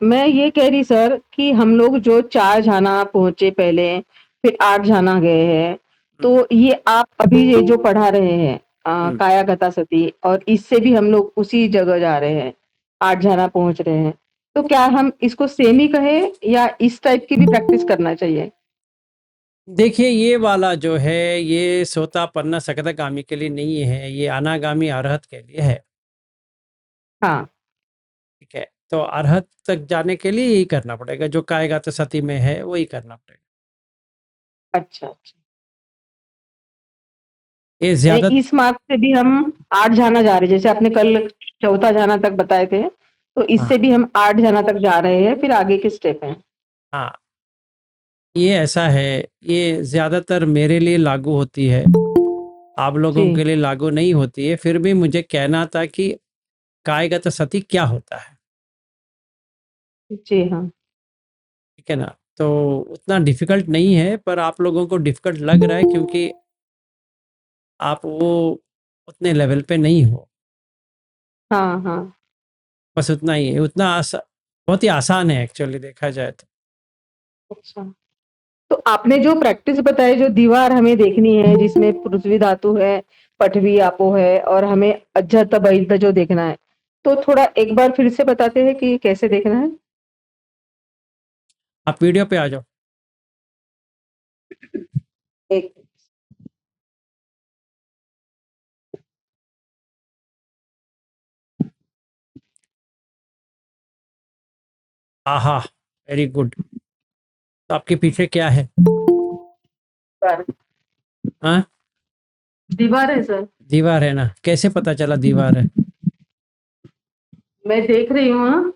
मैं ये कह रही सर कि हम लोग जो 4 जाना पहुँचे पहले, फिर 8 जाना गए हैं, हम्म, तो ये आप अभी ये जो पढ़ा रहे हैं हम्म। काया सती और इससे भी हम लोग उसी जगह जा रहे हैं, 8 जाना पहुँच रहे हैं। तो क्या हम इसको सेम ही कहें या इस टाइप की भी प्रैक्टिस करना चाहिए? देखिए, ये वाला जो है ये सोतापन्ना सकतगामी के लिए नहीं है, ये अनागामी अरहत के लिए है। हाँ। ठीक है, तो अरहत तक जाने के लिए यही करना पड़ेगा, जो कायगात सती में है वही करना पड़ेगा। अच्छा, अच्छा। ये ज्यादा। यानी इस मार्ग से भी हम 8 जाना जा रहे हैं, जैसे आपने कल चौथा जाना तक बताए थे, तो हाँ, इससे भी हम 8 जाना तक जा रहे हैं, फिर आगे के स्टेप हैं। हाँ, ये ऐसा है, ये ज्यादातर मेरे लिए लागू होती है, आप लोगों जी, के लिए लागू नहीं होती है। फिर भी मुझे कहना था कि कायगत सती क्या होता है। जी हाँ। ठीक है ना, तो उतना डिफिकल्ट नहीं है, पर आप लोगों को डिफिकल्ट लग रहा है क्योंकि आप वो उतने लेवल पे नहीं हो। हाँ, हाँ। बस उतना ही है, बहुत ही आसान है एक्चुअली देखा जाए तो। अच्छा। तो आपने जो प्रैक्टिस बताई, जो दीवार हमें देखनी है, जिसमें पृथ्वी धातु है, पृथ्वी आपो है और हमें अज्झत बहिर्द जो देखना है, तो थोड़ा एक बार फिर से बताते हैं कि कैसे देखना है? आप वीडियो पे आ जाओ। एक आहा, वेरी गुड। तो आपके पीछे क्या है? बार हाँ, दीवार है सर। दीवार है ना, कैसे पता चला दीवार है? मैं देख रही हूँ। हाँ।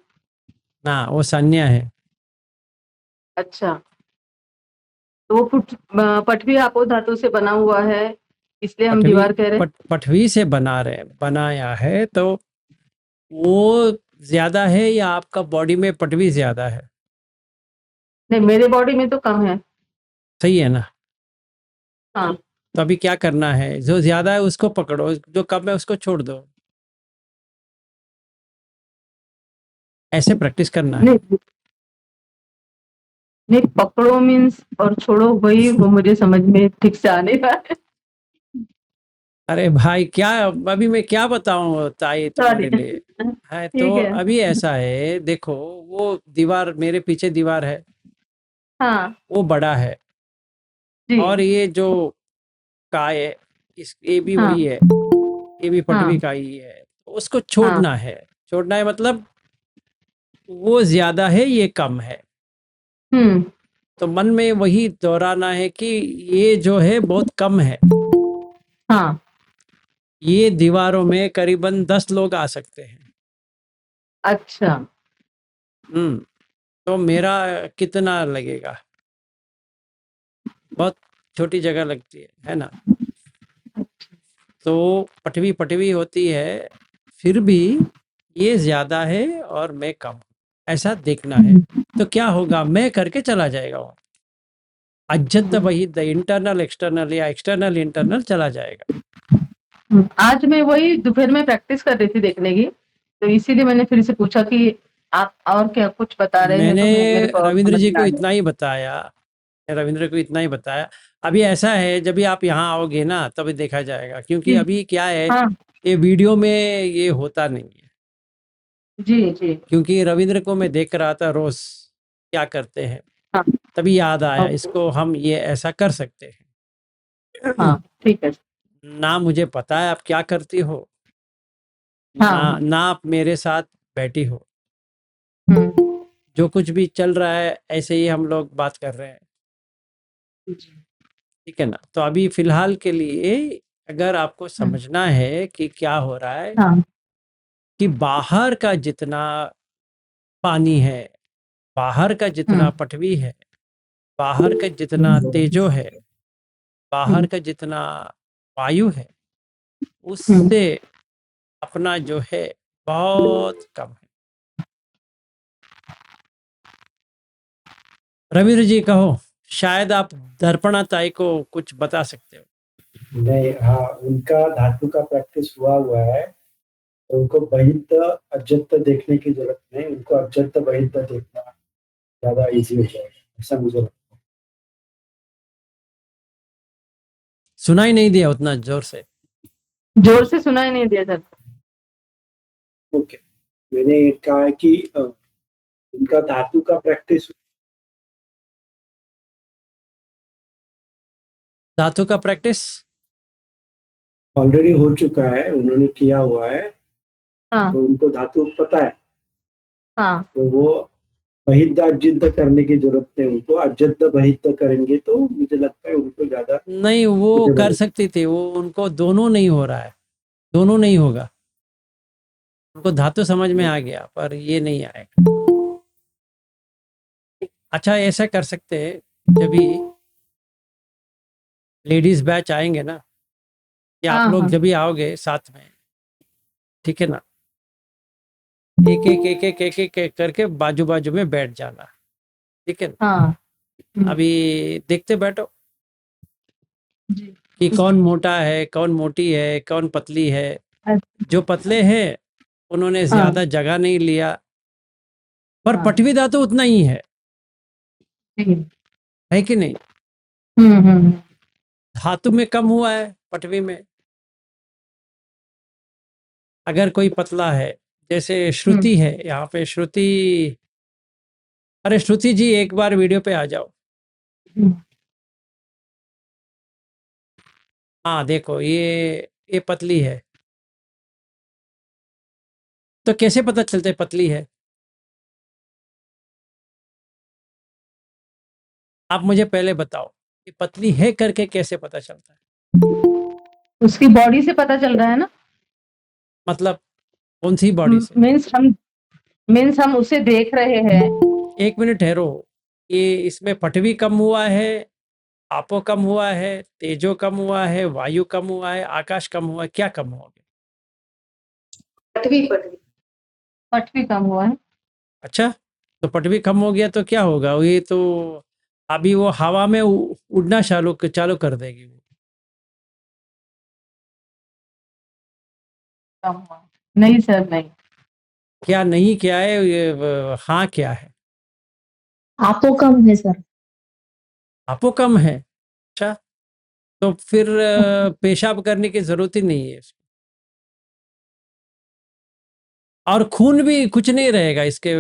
ना, वो संज्ञा है। अच्छा। तो वो पृथ्वी आपो धातु से बना हुआ है, इसलिए हम पटवी दीवार कह रहे हैं। पटवी से बना रहे बनाया है, तो वो ज्यादा है या आपका बॉडी में पटवी ज्यादा है? नहीं, मेरे बॉडी में तो कम है। सही है ना? हाँ। तो अभी क्या करना है, जो ज्यादा है उसको पकड़ो, जो कम है उसको छोड़ दो। ऐसे प्रैक्टिस करना है। नहीं, नहीं पकड़ो मीन्स और छोड़ो, वही वो मुझे समझ में ठीक से आने रहा है। अरे भाई, क्या अभी मैं क्या बताऊं ताई सॉरी। तुम्हारे लिए? है तो ठीक है। अभी ऐसा है, देखो, वो दीवार मेरे पीछे दीवार है, हाँ। वो बड़ा है। जी। और ये जो काय है, ये भी हाँ, वही है, ये भी पटवी हाँ, का ही है, तो उसको हाँ। छोड़ना है। छोड़ना है मतलब वो ज्यादा है, ये कम है। हुँ। तो मन में वही दोहराना है कि ये जो है बहुत कम है। हाँ। ये दीवारों में करीबन 10 लोग आ सकते हैं। अच्छा। हम्म, तो मेरा कितना लगेगा? बहुत छोटी जगह लगती है ना? तो पटवी पटवी होती है, फिर भी ये ज्यादा है और मैं कम, ऐसा देखना है। हुँ, तो क्या होगा, मैं करके चला जाएगा वहाँ, अज्जत हुँ, वही द इंटरनल एक्सटर्नल या एक्सटर्नल इंटरनल चला जाएगा। हुँ। आज मैं वही दोपहर में प्रैक्टिस कर रही थी देखने की, तो इसीलिए मैंने फिर से पूछा कि आप और क्या कुछ बता रहे हैं, मैंने तो मैं मेरे को और रविंद्र समझ जी में को आ इतना गया। ही बताया, रविंद्र को इतना ही बताया। अभी ऐसा है, जब भी आप यहाँ आओगे ना तभी देखा जाएगा, क्योंकि जी। अभी क्या है, हाँ। ये वीडियो में ये होता नहीं है। जी, जी। क्योंकि रविंद्र को मैं देख रहा था रोज क्या करते हैं, हाँ। तभी याद आया ओके। इसको हम ये ऐसा कर सकते हैं। हाँ, ठीक है। ना मुझे पता है आप क्या करती हो, ना हाँ। ना आप मेरे साथ बैठी हो, हुँ। जो कुछ भी चल रहा है ऐसे ही हम लोग बात कर रहे हैं। जी। ठीक है ना, तो अभी फिलहाल के लिए अगर आपको हुँ। समझना है कि क्या हो रहा है, हाँ। कि बाहर का जितना पानी है, बाहर का जितना हुँ, पटवी है, बाहर का जितना तेजो है, बाहर हुँ, का जितना वायु है, हुँ। उससे अपना जो है बहुत कम है। रविंद्र जी कहो, शायद आप दर्पणा ताई को कुछ बता सकते हो। नहीं, हाँ, उनका धातु का प्रैक्टिस हुआ हुआ है। उनको बहिर्त अजंत देखने की जरूरत नहीं, उनको अजंत बहिर्त देखना ज्यादा इजी हो जाएगा, ऐसा मुझे लगता सुनाई नहीं दिया उतना जोर से। जोर से सुनाई नहीं दिया सर। है। ओके, मैंने कहा है कि उनका धातु का प्रैक्टिस धातु का प्रैक्टिस ऑलरेडी हो चुका है, उन्होंने किया हुआ है, हाँ तो उनको धातु पता है, हाँ तो वो बहिर्द अजंत करने की जरूरत नहीं, उनको अजंत बहिर्त करेंगे तो मुझे लगता है उनको ज्यादा नहीं, वो suitable कर है। सकती थी, वो उनको दोनों नहीं हो रहा है, दोनों नहीं होगा। उनको धातु समझ में आ गया पर ये नहीं आएगा। अच्छा, ऐसा कर सकते हैं, जब भी लेडीज बैच आएंगे ना, कि आप हाँ लोग हाँ जब भी आओगे साथ में, ठीक है ना, एक एक एक एक एक एक, एक करके बाजू बाजू में बैठ जाना, ठीक है ना। हाँ अभी देखते बैठो जी। कि कौन मोटा है, कौन मोटी है, कौन पतली है। अच्छा, जो पतले हैं उन्होंने हाँ ज्यादा जगह नहीं लिया, पर हाँ पटवी धातु उतना ही जी। है कि नहीं। हम्म। धातु में कम हुआ है, पटवी में। अगर कोई पतला है, जैसे हम्म श्रुति है यहाँ पे, श्रुति, अरे श्रुति जी एक बार वीडियो पे आ जाओ। हम्म। हाँ देखो, ये पतली है, तो कैसे पता चलता है पतली है? आप मुझे पहले बताओ कि पतली है करके कैसे पता चलता है? उसकी बॉडी से पता चल रहा है ना। मतलब कौन सी बॉडी से? मीन्स हम उसे देख रहे हैं। एक मिनट ठहरो, ये इसमें पटवी कम हुआ है, आपो कम हुआ है, तेजो कम हुआ है, वायु कम हुआ है, आकाश कम हुआ है, क्या कम हुआ? पटवी पटवी पटवी कम हुआ है। अच्छा, तो पटवी कम हो गया तो क्या होगा? ये तो अभी वो हवा में उड़ना चालू चालू कर देगी वो। कम हुआ नहीं सर, नहीं। क्या नहीं, क्या है ये? हाँ क्या है? आपो कम है सर। आपो कम है? अच्छा, तो फिर पेशाब करने की जरूरत ही नहीं है। और खून भी कुछ नहीं रहेगा इसके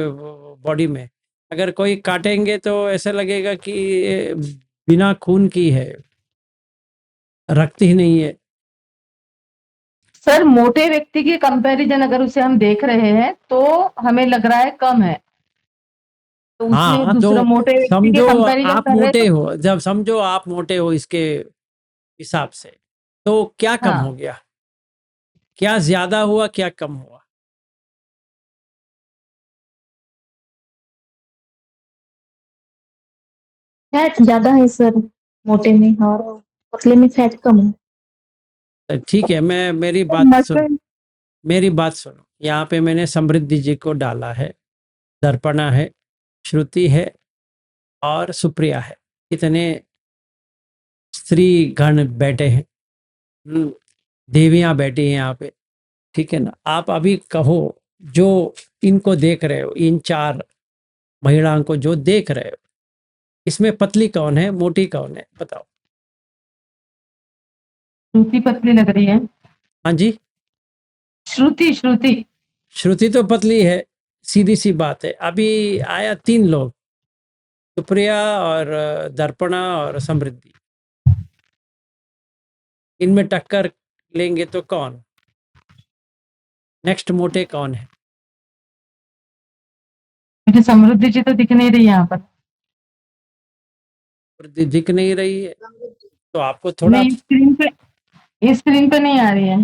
बॉडी में। अगर कोई काटेंगे तो ऐसा लगेगा कि ये बिना खून की है, रक्त ही नहीं है। सर मोटे व्यक्ति के कंपैरिजन अगर उसे हम देख रहे हैं तो हमें लग रहा है कम है, तो उसने हाँ, दूसरा तो मोटे व्यक्ति के समझो कंपैरिजन आप कर रहे मोटे तो। हो, जब समझो आप मोटे हो इसके हिसाब से, तो क्या कम हो हाँ, गया? क्या ज्यादा हुआ, क्या कम हुआ? फैट ज्यादा है सर मोटे में, और पतले में फैट कम है। तो ठीक है, मैं मेरी बात सुनो, मसल। मेरी बात सुनो। यहाँ पे मैंने समृद्धि जी को डाला है, दर्पणा है, श्रुति है और सुप्रिया है। कितने स्त्री गण बैठे हैं, देवियां बैठी हैं यहाँ पे, ठीक है ना। आप अभी कहो, जो इनको देख रहे हो, इन चार महिलाओं को जो देख रहे हो, इसमें पतली कौन है, मोटी कौन है, बताओ। श्रुति पतली लग रही है। हाँ जी, श्रुति श्रुति। श्रुति तो पतली है, सीधी सी बात है। अभी आया तीन लोग, सुप्रिया और दर्पणा और समृद्धि, इनमें टक्कर लेंगे तो कौन नेक्स्ट मोटे कौन है? मुझे समृद्धि जी तो दिख नहीं रही यहाँ पर। समृद्धि दिख नहीं रही है, तो आपको थोड़ा नहीं, स्क्रीन पे नहीं आ रही है।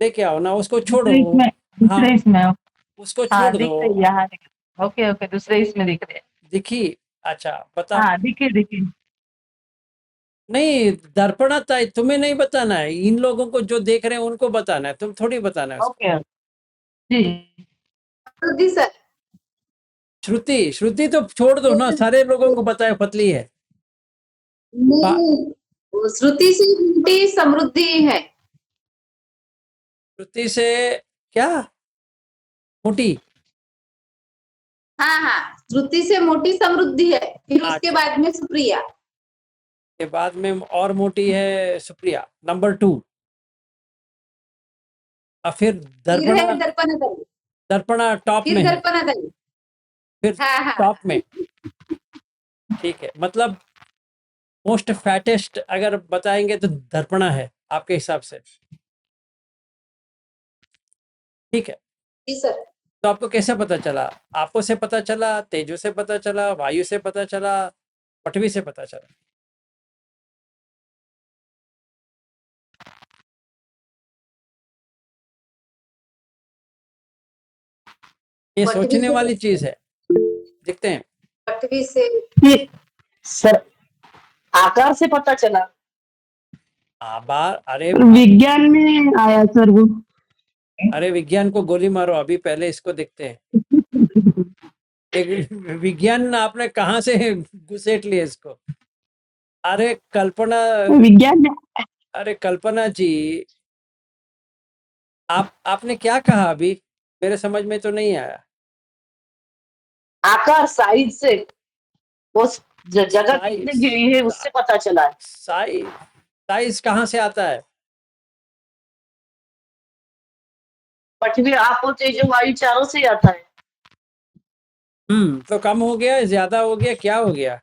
लेके आओ ना, उसको छोड़ो। दूसरे इसमें हाँ, दूसरे इसमें उसको हाँ छोड़ दिख दो। रही है, हाँ दिख रही है। ओके ओके, दूसरे इसमें दिख रही है। दिखी? अच्छा बताओ। हाँ दिखी दिखी। नहीं, दर्पणा तुम्हें नहीं बताना है, इन लोगों को जो देख रहे हैं उनको बताना है, तुम थोड़ी बताना है उसको। ओके जी। श्रुति सर। श्रुति, श्रुति तो छोड़ दो ना, सारे लोगों को बताए पतली है। नहीं, वो श्रुति से मोटी समृद्धि है। श्रुति से क्या मोटी? हाँ हाँ, श्रुति से मोटी समृद्धि है, फिर उसके अच्छा। बाद में सुप्रिया। के बाद में और मोटी है सुप्रिया, नंबर 2। और फिर फिर है दर्पणा, दर्पणा दई, दर्पणा टॉप फिर में है, दर्पणा दई। फिर हाँ हाँ टॉप में। ठीक है, मतलब मोस्ट फैटेस्ट अगर बताएंगे तो दर्पणा है आपके हिसाब से। ठीक है, जी सर। तो आपको कैसे पता चला? आपो से पता चला, तेजो से पता चला, वायु से पता चला, पृथ्वी से पता चला? ये पृथ्वी सोचने से, वाली चीज है, देखते हैं। पृथ्वी से। ये सर आकार से पता चला। बार अरे विज्ञान में आया सर वो। अरे विज्ञान को गोली मारो, अभी पहले इसको देखते हैं। एक विज्ञान आपने कहाँ से घुसेट लिया इसको? अरे कल्पना, विज्ञान में अरे कल्पना जी, आपने क्या कहा अभी? मेरे समझ में तो नहीं आया। आकार साइज से वो जगह साइज, कितने गिरी है उससे पता चला है। साइज, साइज कहाँ से आता है? पृथ्वी आपो तेजो वायु चारों से ही आता है। तो कम हो गया, ज्यादा हो गया, क्या हो गया?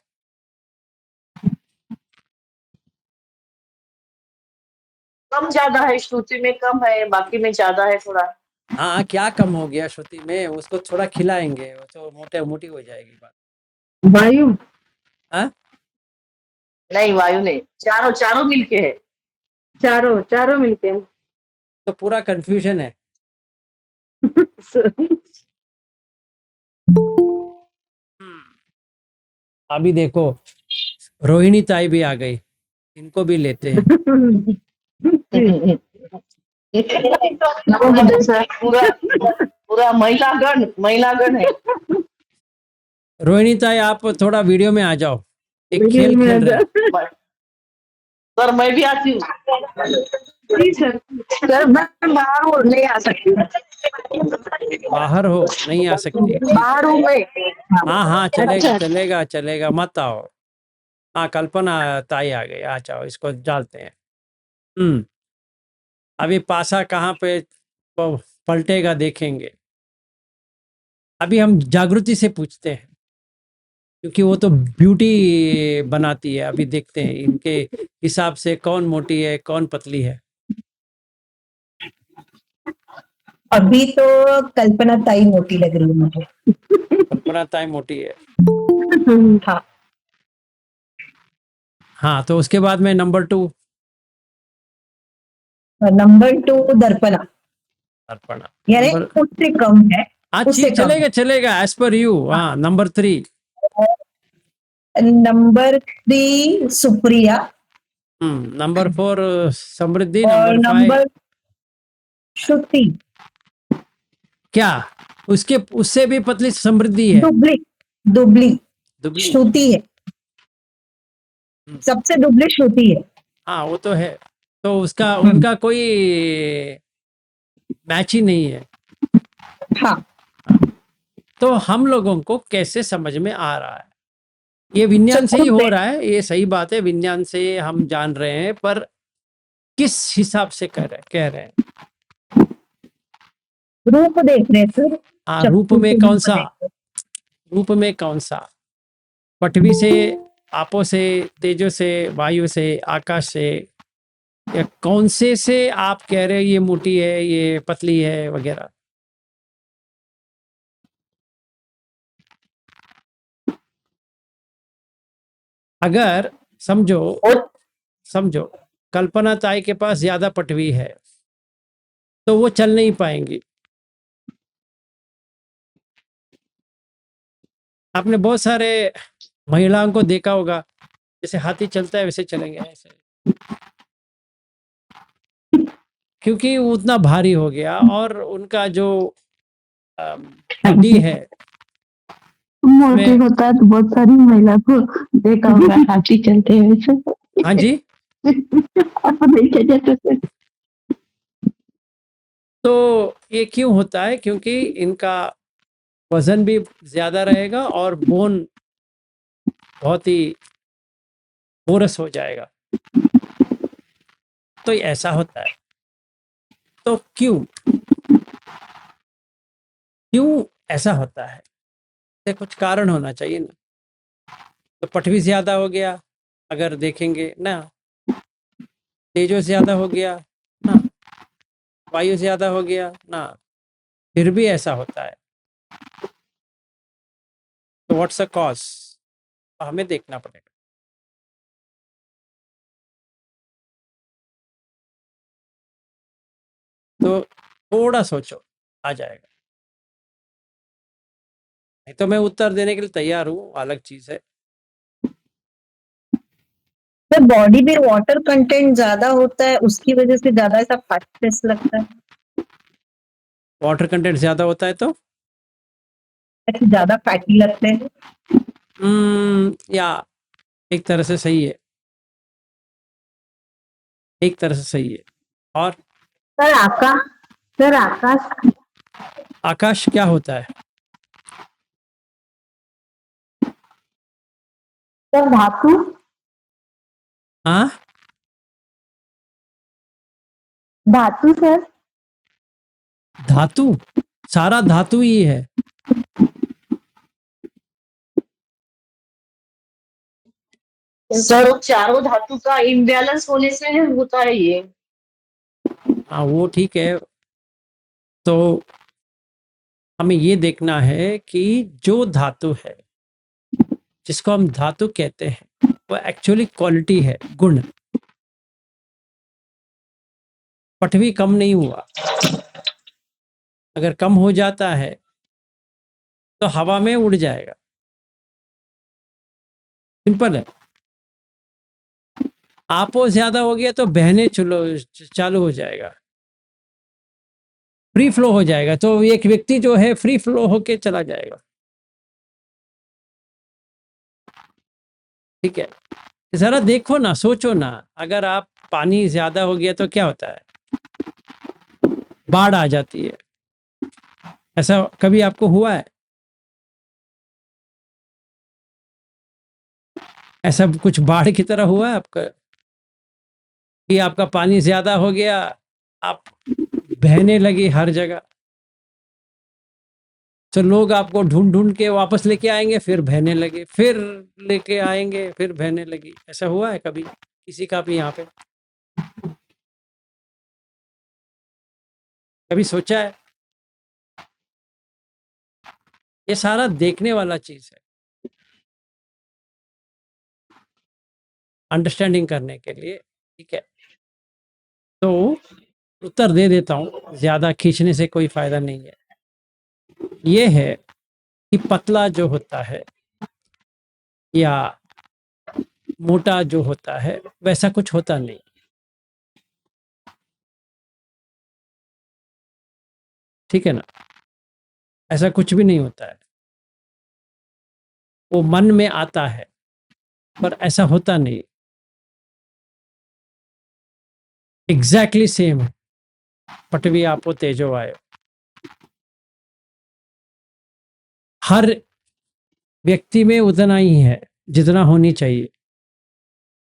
कम ज्यादा है, श्रुति में कम है, बाकी में ज्यादा है थोड़ा। हाँ, क्या कम हो गया श्रुति में? उसको थोड़ा खिलाएंगे, वो तो मोटी हो जाएगी बात। वायु। हाँ, नहीं वायु नहीं, चारों चारों मिलके है। चारों चारों मिलके हैं। तो पूरा कंफ्यूजन है। अभी देखो, रोहिणी ताई भी आ गई, इनको भी लेते हैं। पूरा पूरा महिलागण है। रोहिणी ताई, आप थोड़ा वीडियो में आ जाओ, एक खेल खेल रहे हैं। सर मैं भी आती हूँ। सर मैं बाहर हूँ, नहीं आ सकती। बाहर हो, नहीं आ सकती? बाहर हूँ मैं। हाँ हाँ, चलेगा अच्छा। चलेगा चलेगा, मत आओ। हाँ, कल्पना ताई आ गई, आ जाओ, इसको डालते हैं। अभी पासा कहाँ पे पलटेगा देखेंगे। अभी हम जागृति से पूछते हैं, क्योंकि वो तो ब्यूटी बनाती है। अभी देखते हैं इनके हिसाब से कौन मोटी है, कौन पतली है। अभी तो कल्पना ताई मोटी लग रही है मुझे। कल्पना ताई मोटी है। हाँ, हाँ, तो उसके बाद में नंबर 2 नंबर 2 दर्पणा, अर्पणा। यानी नंबर, उससे कम है। हाँ उससे ठीक, कम चलेगा चलेगा, एज पर यू। हाँ, number 3। Number 3 Supriya, number 4 Samriddhi, और नंबर 5 नंबर श्रुति। क्या? उसके उससे भी पतली समृद्धि है, दुबली दुबली दुबली। श्रुति है, सबसे दुबली श्रुति है। हाँ, वो तो है। तो उसका उनका कोई मैच ही नहीं है। हाँ, तो हम लोगों को कैसे समझ में आ रहा है? ये विज्ञान से ही हो रहा है, ये सही बात है, विज्ञान से हम जान रहे हैं, पर किस हिसाब से कह रहे हैं? रूप देख रहे सर। हाँ, रूप में कौन सा? रूप में कौन सा? पृथ्वी से, आपो से, तेजो से, वायु से, आकाश से, या कौन से आप कह रहे हैं ये मोटी है, ये पतली है वगैरह? अगर समझो कल्पना ताई के पास ज्यादा पटवी है, तो वो चल नहीं पाएंगी। आपने बहुत सारे महिलाओं को देखा होगा, जैसे हाथी चलता है वैसे चलेंगे ऐसे, क्योंकि वो उतना भारी हो गया। और उनका जो हड्डी है, मोटी होता है तो बहुत सारी महिला को देखा होगा हाथी चलते हुए से। हाँ जी, आप देखे जैसे तो ये क्यों होता है? क्योंकि इनका वजन भी ज्यादा रहेगा और बोन बहुत ही पोरस हो जाएगा, तो ऐसा होता है। तो क्यों क्यों ऐसा होता है? इसके कुछ कारण होना चाहिए ना। तो पटवी ज्यादा हो गया अगर देखेंगे ना, तेजो ज्यादा हो गया ना, वायु ज्यादा हो गया ना, फिर भी ऐसा होता है। तो व्हाट्स द कॉज? हमें देखना पड़ेगा। तो थोड़ा सोचो, आ जाएगा। नहीं तो मैं उत्तर देने के लिए तैयार हूँ, अलग चीज है। सर बॉडी में वाटर कंटेंट ज्यादा होता है, उसकी वजह से ज्यादा ऐसा फैटनेस लगता है, वाटर कंटेंट ज्यादा होता है तो ऐसे ज्यादा फैटी लगते हैं। या एक तरह से सही है, एक तरह से सही है। और सर आकाश आकाश क्या होता है? सर धातु हाँ, धातु सर धातु। सारा धातु ही है। सर वो चारों धातु का इम्बैलेंस होने से होता है ये। हाँ, वो ठीक है। तो हमें ये देखना है कि जो धातु है, जिसको हम धातु कहते हैं, वो एक्चुअली क्वालिटी है, गुण। पटवी कम नहीं हुआ। अगर कम हो जाता है तो हवा में उड़ जाएगा, सिंपल है। आपो ज्यादा हो गया तो बहने चालू हो जाएगा, फ्री फ्लो हो जाएगा। तो एक व्यक्ति जो है फ्री फ्लो होके चला जाएगा। ठीक है, जरा देखो ना, सोचो ना, अगर आप पानी ज्यादा हो गया तो क्या होता है? बाढ़ आ जाती है। ऐसा कभी आपको हुआ है? ऐसा कुछ बाढ़ की तरह हुआ है आपका कि आपका पानी ज्यादा हो गया, आप बहने लगी हर जगह, तो लोग आपको ढूंढ ढूंढ के वापस लेके आएंगे, फिर बहने लगे, फिर लेके आएंगे, फिर बहने लगी। ऐसा हुआ है कभी किसी का भी यहाँ पे? कभी सोचा है? ये सारा देखने वाला चीज है, अंडरस्टैंडिंग करने के लिए। ठीक है, तो उत्तर दे देता हूँ, ज्यादा खींचने से कोई फायदा नहीं है। ये है कि पतला जो होता है या मोटा जो होता है, वैसा कुछ होता नहीं। ठीक है ना, ऐसा कुछ भी नहीं होता है। वो मन में आता है, पर ऐसा होता नहीं। एग्जैक्टली सेम है, पटवी आपो तेजो वायु। हर व्यक्ति में उतना ही है जितना होनी चाहिए।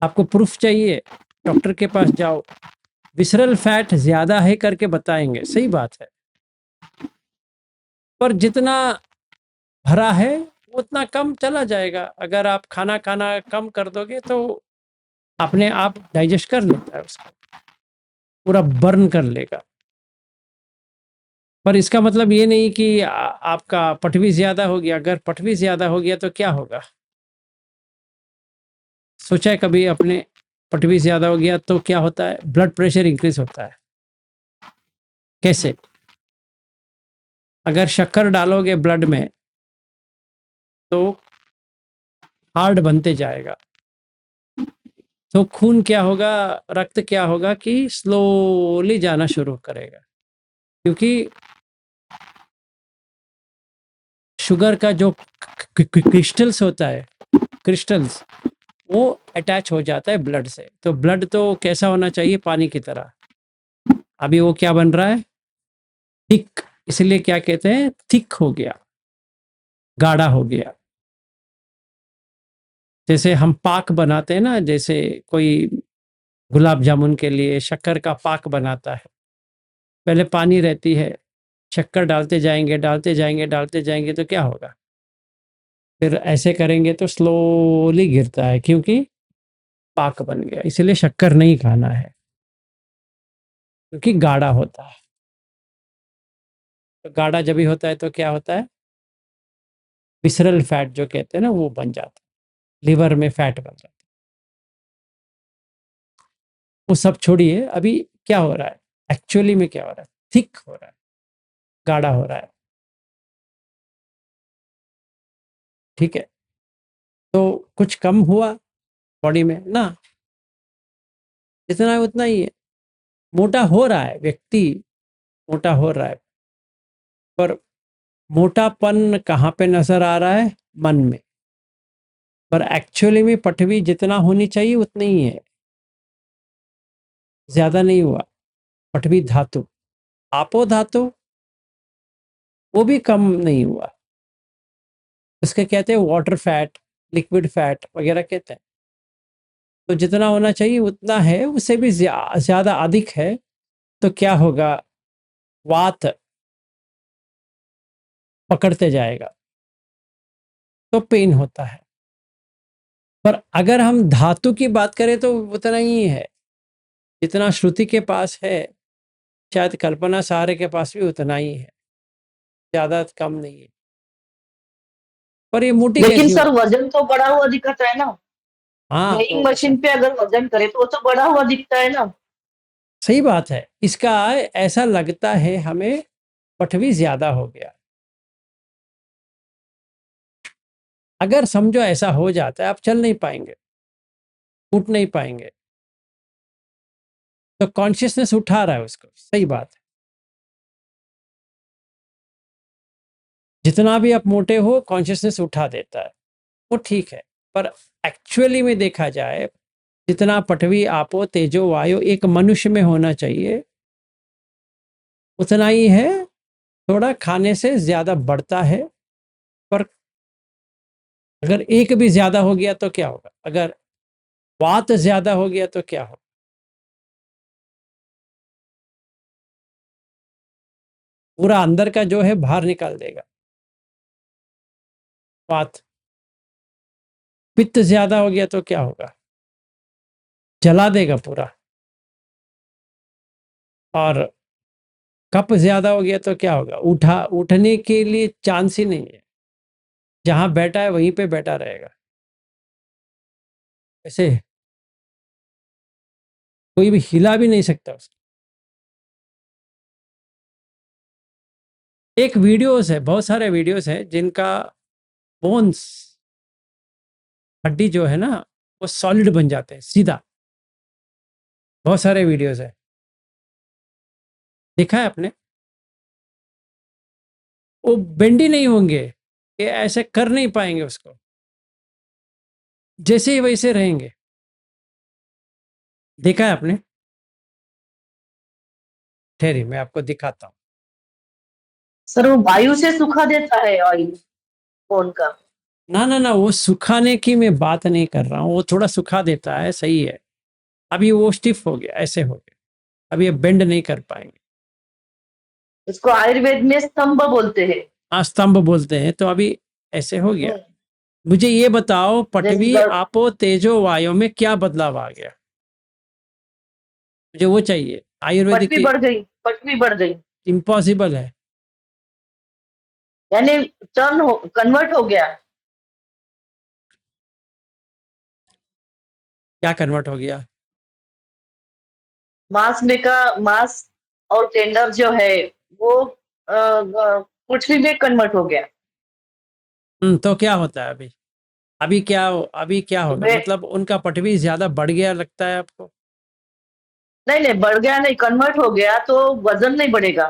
आपको प्रूफ चाहिए, डॉक्टर के पास जाओ, विसरल फैट ज्यादा है करके बताएंगे, सही बात है, पर जितना भरा है उतना कम चला जाएगा। अगर आप खाना खाना कम कर दोगे तो अपने आप डाइजेस्ट कर लेता है, उसको पूरा बर्न कर लेगा। पर इसका मतलब ये नहीं कि आपका पटवी ज्यादा हो गया। अगर पटवी ज्यादा हो गया तो क्या होगा? सोचा है कभी अपने? पटवी ज्यादा हो गया तो क्या होता है? ब्लड प्रेशर इंक्रीज होता है। कैसे? अगर शक्कर डालोगे ब्लड में तो हार्ड बनते जाएगा, तो खून क्या होगा, रक्त क्या होगा कि स्लोली जाना शुरू करेगा, क्योंकि शुगर का जो क्रिस्टल्स होता है, क्रिस्टल्स, वो अटैच हो जाता है ब्लड से। तो ब्लड तो कैसा होना चाहिए? पानी की तरह। अभी वो क्या बन रहा है? थिक, इसलिए क्या कहते हैं, थिक हो गया, गाढ़ा हो गया। जैसे हम पाक बनाते हैं ना, जैसे कोई गुलाब जामुन के लिए शक्कर का पाक बनाता है, पहले पानी रहती है, शक्कर डालते जाएंगे डालते जाएंगे डालते जाएंगे तो क्या होगा, फिर ऐसे करेंगे तो स्लोली गिरता है, क्योंकि पाक बन गया। इसलिए शक्कर नहीं खाना है, क्योंकि गाढ़ा होता है। तो गाढ़ा जब भी होता है तो क्या होता है, विसरल फैट जो कहते हैं ना, वो बन जाता है, लिवर में फैट बन जाता है। वो सब छोड़िए, अभी क्या हो रहा है, एक्चुअली में क्या हो रहा है, थिक हो रहा है, गाढ़ा हो रहा है। ठीक है, तो कुछ कम हुआ बॉडी में ना, जितना है उतना ही है। मोटा हो रहा है व्यक्ति, मोटा हो रहा है, पर मोटापन कहाँ पे नजर आ रहा है, मन में। पर एक्चुअली में पटवी जितना होनी चाहिए उतनी ही है, ज्यादा नहीं हुआ। पटवी धातु, आपो धातु, वो भी कम नहीं हुआ। इसके कहते हैं वाटर फैट, लिक्विड फैट वगैरह कहते हैं। तो जितना होना चाहिए उतना है, उससे भी ज्यादा अधिक है तो क्या होगा, वात पकड़ते जाएगा तो पेन होता है। पर अगर हम धातु की बात करें तो उतना ही है जितना श्रुति के पास है, शायद कल्पना सारे के पास भी उतना ही है, ज्यादा कम नहीं है। पर ये मोटी लेकिन कैसी सर हो? वजन तो बढ़ा हुआ दिखता है ना, हाँ, वेइंग तो मशीन पे अगर वजन करे तो वो तो बढ़ा हुआ दिखता है ना। सही बात है। इसका ऐसा लगता है हमें पटवी ज्यादा हो गया। अगर समझो ऐसा हो जाता है, आप चल नहीं पाएंगे, उठ नहीं पाएंगे, तो कॉन्शियसनेस उठा रहा है उसको, सही बात है। जितना भी आप मोटे हो, कॉन्शियसनेस उठा देता है, वो ठीक है। पर एक्चुअली में देखा जाए, जितना पटवी आपो तेजो वायु एक मनुष्य में होना चाहिए उतना ही है। थोड़ा खाने से ज्यादा बढ़ता है, पर अगर एक भी ज्यादा हो गया तो क्या होगा, अगर वात ज्यादा हो गया तो क्या होगा, पूरा अंदर का जो है बाहर निकाल देगा वात। पित्त ज्यादा हो गया तो क्या होगा, जला देगा पूरा। और कप ज्यादा हो गया तो क्या होगा, उठने के लिए चांस ही नहीं है, जहां बैठा है वहीं पे बैठा रहेगा। ऐसे कोई भी हिला भी नहीं सकता उसको। एक वीडियोस है, बहुत सारे वीडियोस है जिनका बोन्स, हड्डी जो है ना, वो सॉलिड बन जाते हैं सीधा। बहुत सारे वीडियोस है, देखा है आपने? वो बेंड ही नहीं होंगे, ये ऐसे कर नहीं पाएंगे उसको, जैसे ही वैसे रहेंगे। देखा है आपने? ठहरिए मैं आपको दिखाता हूँ। सर वो वायु से सुखा देता है ऑयल फोन का। ना ना ना, वो सुखाने की मैं बात नहीं कर रहा हूँ, वो थोड़ा सुखा देता है, सही है। अभी वो स्टिफ हो गया, ऐसे हो गया, अभी ये बेंड नहीं कर पाएंगे। इसको आयुर्वेद में स्तंभ बोलते हैं। हाँ, स्तंभ बोलते हैं। तो अभी ऐसे हो गया। मुझे ये बताओ, जैसे पटवी आपो तेजो वायु में क्या बदलाव आ गया, मुझे वो चाहिए। आयुर्वेदिक पटवी बढ़ गई, पटवी बढ़ गई, इम्पॉसिबल है। यानी टर्न हो, कन्वर्ट हो गया। क्या कन्वर्ट हो गया? मांस में का मांस और टेंडर जो है वो पृथ्वी में कन्वर्ट हो गया। तो क्या होता है अभी? अभी क्या होगा, वे मतलब उनका पटवी ज्यादा बढ़ गया लगता है आपको? नहीं नहीं बढ़ गया नहीं, कन्वर्ट हो गया तो वजन नहीं बढ़ेगा।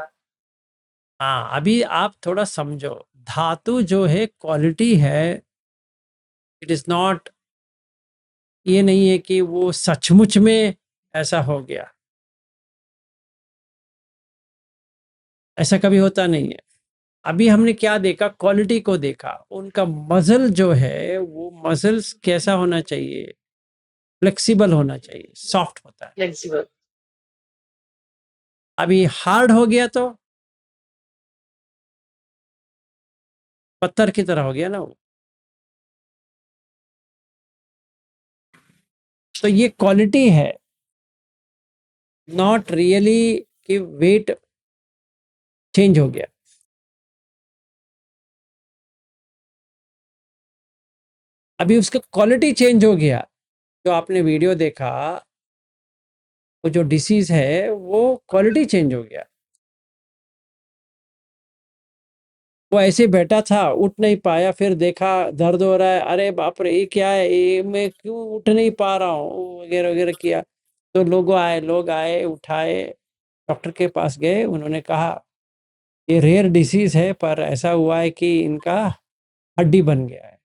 हाँ, अभी आप थोड़ा समझो, धातु जो है क्वालिटी है, इट इज नॉट, ये नहीं है कि वो सचमुच में ऐसा हो गया, ऐसा कभी होता नहीं है। अभी हमने क्या देखा, क्वालिटी को देखा, उनका मसल जो है वो मसल्स कैसा होना चाहिए, फ्लेक्सिबल होना चाहिए, सॉफ्ट होता है। फ्लेक्सिबल। अभी हार्ड हो गया तो पत्थर की तरह हो गया ना वो। तो ये क्वालिटी है, नॉट रियली कि वेट चेंज हो गया। अभी उसका क्वालिटी चेंज हो गया। जो आपने वीडियो देखा, वो जो डिसीज है वो क्वालिटी चेंज हो गया। वो ऐसे बैठा था, उठ नहीं पाया, फिर देखा दर्द हो रहा है, अरे बाप रे ये क्या है, ये मैं क्यों उठ नहीं पा रहा हूँ, वगैरह वगैरह किया। तो लोग आए उठाए, डॉक्टर के पास गए, उन्होंने कहा ये रेयर डिसीज है, पर ऐसा हुआ है कि इनका हड्डी बन गया है,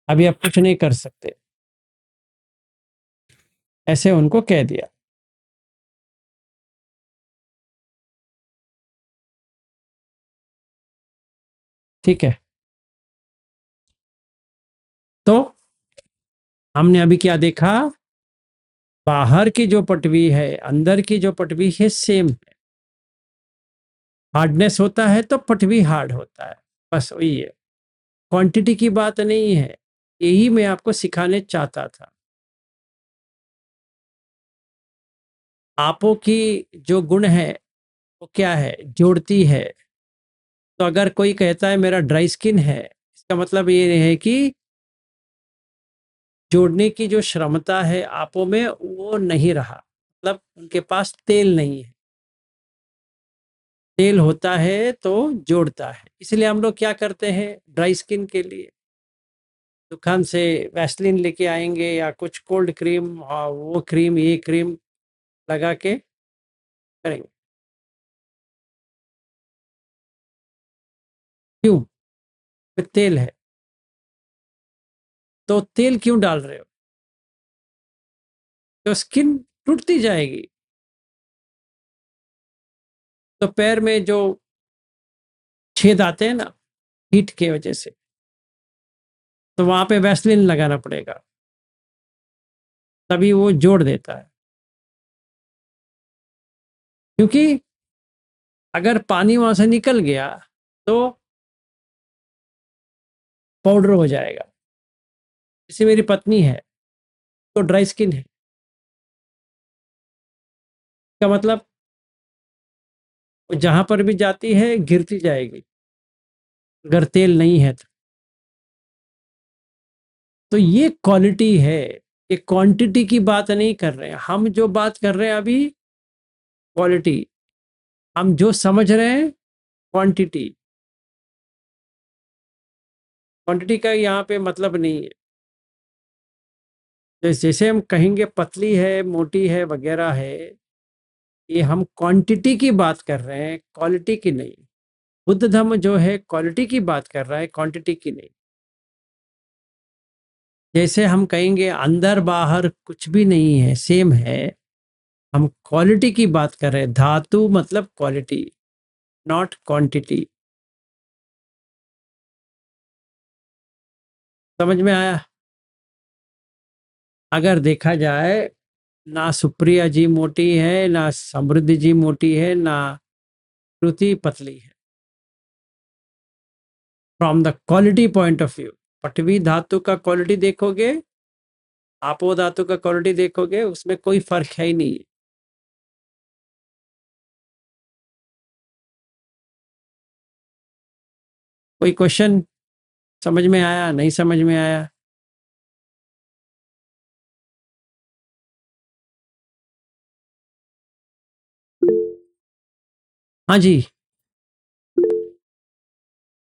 अभी आप कुछ नहीं कर सकते, ऐसे उनको कह दिया। ठीक है, तो हमने अभी क्या देखा, बाहर की जो पटवी है, अंदर की जो पटवी है सेम है। हार्डनेस होता है तो पटवी हार्ड होता है, बस वही है, क्वांटिटी की बात नहीं है। यही मैं आपको सिखाने चाहता था। आपो की जो गुण है वो क्या है, जोड़ती है। तो अगर कोई कहता है मेरा ड्राई स्किन है, इसका मतलब ये है कि जोड़ने की जो क्षमता है आपो में वो नहीं रहा, मतलब उनके पास तेल नहीं है। तेल होता है तो जोड़ता है। इसलिए हम लोग क्या करते हैं, ड्राई स्किन के लिए दुकान से वैसलीन लेके आएंगे या कुछ कोल्ड क्रीम, और वो क्रीम ये क्रीम लगा के करेंगे। क्यों? फिर तेल है तो तेल क्यों डाल रहे हो, तो स्किन टूटती जाएगी। तो पैर में जो छेद आते हैं ना हीट के वजह से, तो वहां पे वैसलीन लगाना पड़ेगा, तभी वो जोड़ देता है। क्योंकि अगर पानी वहां से निकल गया तो पाउडर हो जाएगा। जैसे मेरी पत्नी है तो ड्राई स्किन है, का मतलब वो जहां पर भी जाती है गिरती जाएगी अगर तेल नहीं है तो ये क्वालिटी है, ये क्वांटिटी की बात नहीं कर रहे हैं हम। जो बात कर रहे हैं अभी क्वालिटी, हम जो समझ रहे हैं क्वांटिटी। क्वांटिटी का यहाँ पे मतलब नहीं है। जैसे हम कहेंगे पतली है, मोटी है, वगैरह है, ये हम क्वांटिटी की बात कर रहे हैं, क्वालिटी की नहीं। बुद्ध धर्म जो है क्वालिटी की बात कर रहा है, क्वांटिटी की नहीं। जैसे हम कहेंगे अंदर बाहर कुछ भी नहीं है, सेम है, हम क्वालिटी की बात कर रहे हैं। धातु मतलब क्वालिटी, नॉट क्वांटिटी। समझ में आया? अगर देखा जाए, ना सुप्रिया जी मोटी है, ना समृद्धि जी मोटी है, ना श्रुति पतली है। From the quality point of view, पटवी धातु का क्वालिटी देखोगे, आपो धातु का क्वालिटी देखोगे, उसमें कोई फर्क है ही नहीं है। कोई क्वेश्चन समझ में आया, नहीं समझ में आया? हाँ जी,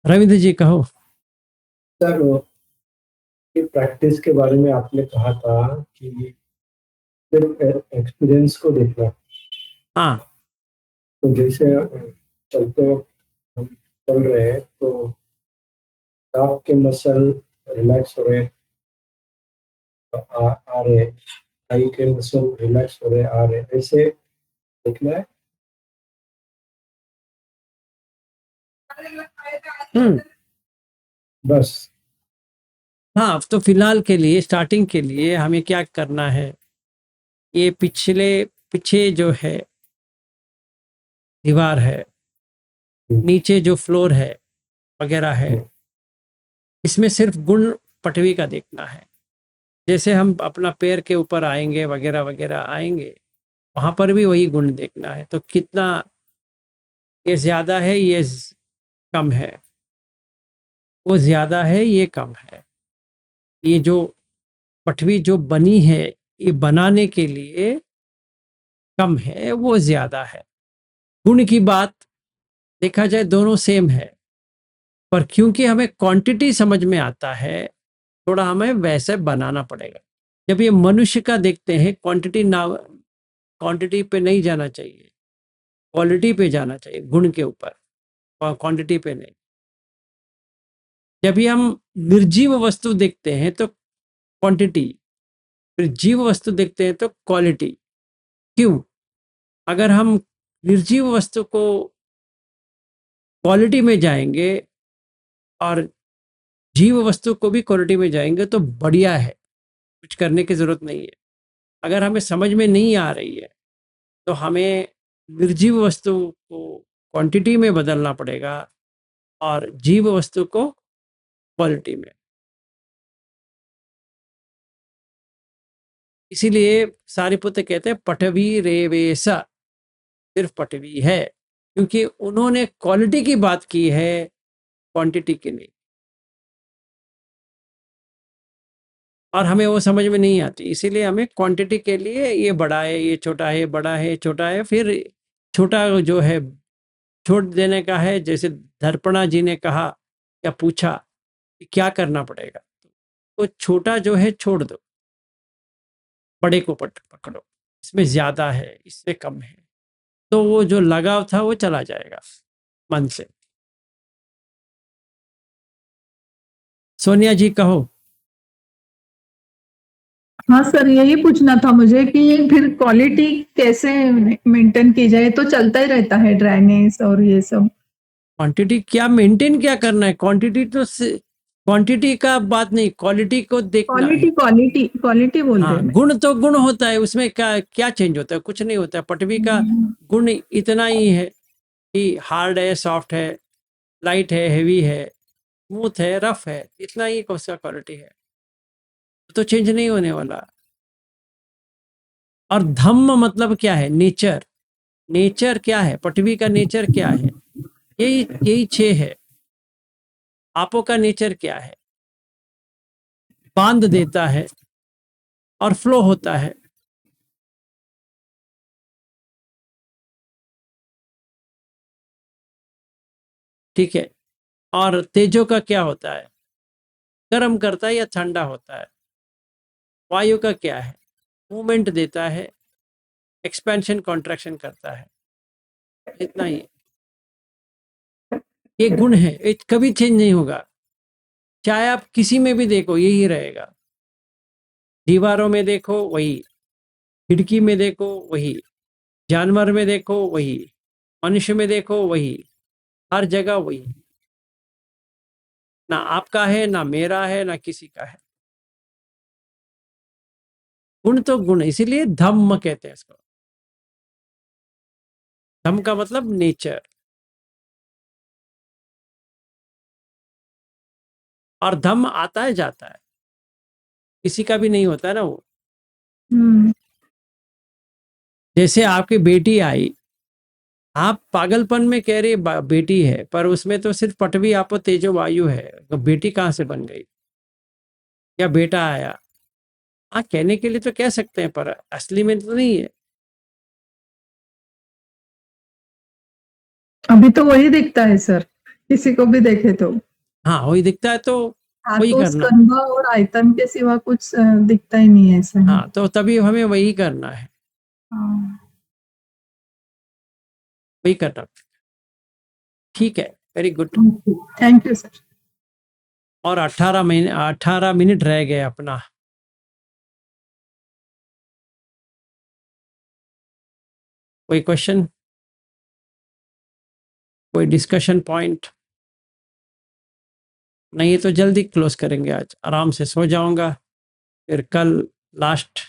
रविंद्र जी कहो। सर ये प्रैक्टिस के बारे में आपने कहा था कि सिर्फ एक्सपीरियंस को देखना। हाँ, तो जैसे चलते वक्त हम चल रहे हैं तो काफ के मसल रिलैक्स हो रहे आ रहे, थाई के मसल रिलैक्स हो रहे आ रहे, ऐसे देखना है। हम्म। बस हाँ, तो फिलहाल के लिए, स्टार्टिंग के लिए हमें क्या करना है, ये पीछे जो है दीवार है, नीचे जो फ्लोर है वगैरह है, इसमें सिर्फ गुण पटवी का देखना है। जैसे हम अपना पैर के ऊपर आएंगे वगैरह वगैरह आएंगे, वहां पर भी वही गुण देखना है। तो कितना ये ज्यादा है, ये कम है, वो ज्यादा है, ये कम है। ये जो पटवी जो बनी है, ये बनाने के लिए कम है, वो ज्यादा है। गुण की बात देखा जाए दोनों सेम है, पर क्योंकि हमें क्वांटिटी समझ में आता है, थोड़ा हमें वैसे बनाना पड़ेगा। जब ये मनुष्य का देखते हैं, क्वांटिटी पे नहीं जाना चाहिए, क्वालिटी पे जाना चाहिए, गुण के ऊपर, क्वांटिटी पे नहीं। जब भी हम निर्जीव वस्तु देखते हैं तो क्वांटिटी, फिर जीव वस्तु देखते हैं तो क्वालिटी। क्यों? अगर हम निर्जीव वस्तु को क्वालिटी में जाएंगे और जीव वस्तु को भी क्वालिटी में जाएंगे तो बढ़िया है, कुछ करने की जरूरत नहीं है। अगर हमें समझ में नहीं आ रही है तो हमें निर्जीव वस्तु को क्वांटिटी में बदलना पड़ेगा और जीव वस्तु को क्वालिटी में। इसीलिए सारिपुत्र कहते हैं पटवी रेवेसा, सिर्फ पटवी है, क्योंकि उन्होंने क्वालिटी की बात की है, क्वांटिटी की नहीं। और हमें वो समझ में नहीं आती, इसीलिए हमें क्वांटिटी के लिए ये बड़ा है, ये छोटा है, बड़ा है, छोटा है, फिर छोटा जो है छोड़ देने का है। जैसे दर्पणा जी ने कहा या पूछा कि क्या करना पड़ेगा, तो छोटा जो है छोड़ दो, बड़े को पकड़ो, इसमें ज्यादा है, इससे कम है, तो वो जो लगाव था वो चला जाएगा मन से। सोनिया जी कहो। हाँ सर, यही पूछना था मुझे कि ये फिर क्वालिटी कैसे मेंटेन की जाए, तो चलता ही रहता है ड्राइनेस और ये सब। क्वांटिटी क्या मेंटेन क्या करना है, क्वांटिटी तो क्वांटिटी का बात नहीं, क्वालिटी को देखना है। क्वालिटी बोल रहे हाँ, हैं मैं। गुण तो गुण होता है, उसमें क्या क्या चेंज होता है, कुछ नहीं होता है। पटवी का गुण इतना ही है कि हार्ड है, सॉफ्ट है, लाइट है, हेवी है, स्मूथ है, रफ है, इतना ही उसका क्वालिटी है, तो चेंज नहीं होने वाला। और धम्म मतलब क्या है, नेचर। नेचर क्या है, पटवी का नेचर क्या है, यही 6 है। आपो का नेचर क्या है, बांध देता है और फ्लो होता है। ठीक है। और तेजो का क्या होता है, गर्म करता है या ठंडा होता है। वायु का क्या है, मूवमेंट देता है, एक्सपेंशन कॉन्ट्रैक्शन करता है, इतना ही। ये गुण है, ये कभी चेंज नहीं होगा, चाहे आप किसी में भी देखो यही रहेगा। दीवारों में देखो वही, खिड़की में देखो वही, जानवर में देखो वही, मनुष्य में देखो वही, हर जगह वही। ना आपका है, ना मेरा है, ना किसी का है। गुण तो गुण, इसीलिए धम्म कहते हैं इसको। धम्म का मतलब नेचर। और धम्म आता है जाता है, किसी का भी नहीं होता है ना वो। जैसे आपकी बेटी आई, आप पागलपन में कह रहे बेटी है, पर उसमें तो सिर्फ पटवी आपो तेजो वायु है, तो बेटी कहाँ से बन गई, या बेटा आया। हाँ, कहने के लिए तो कह सकते हैं, पर असली में तो नहीं है। अभी तो वही दिखता है सर, किसी को भी देखे तो। हाँ, वही दिखता है तो हाँ, वही तो करना। स्कंद और आयतन के सिवा कुछ दिखता ही नहीं है ऐसा। हाँ, तो तभी हमें वही करना है, हाँ। वही करना। ठीक है, very good. Thank you sir. और 18 मिनट रह गए अपना। कोई क्वेश्चन, कोई डिस्कशन पॉइंट? नहीं तो जल्दी क्लोज करेंगे, आज आराम से सो जाऊंगा, फिर कल लास्ट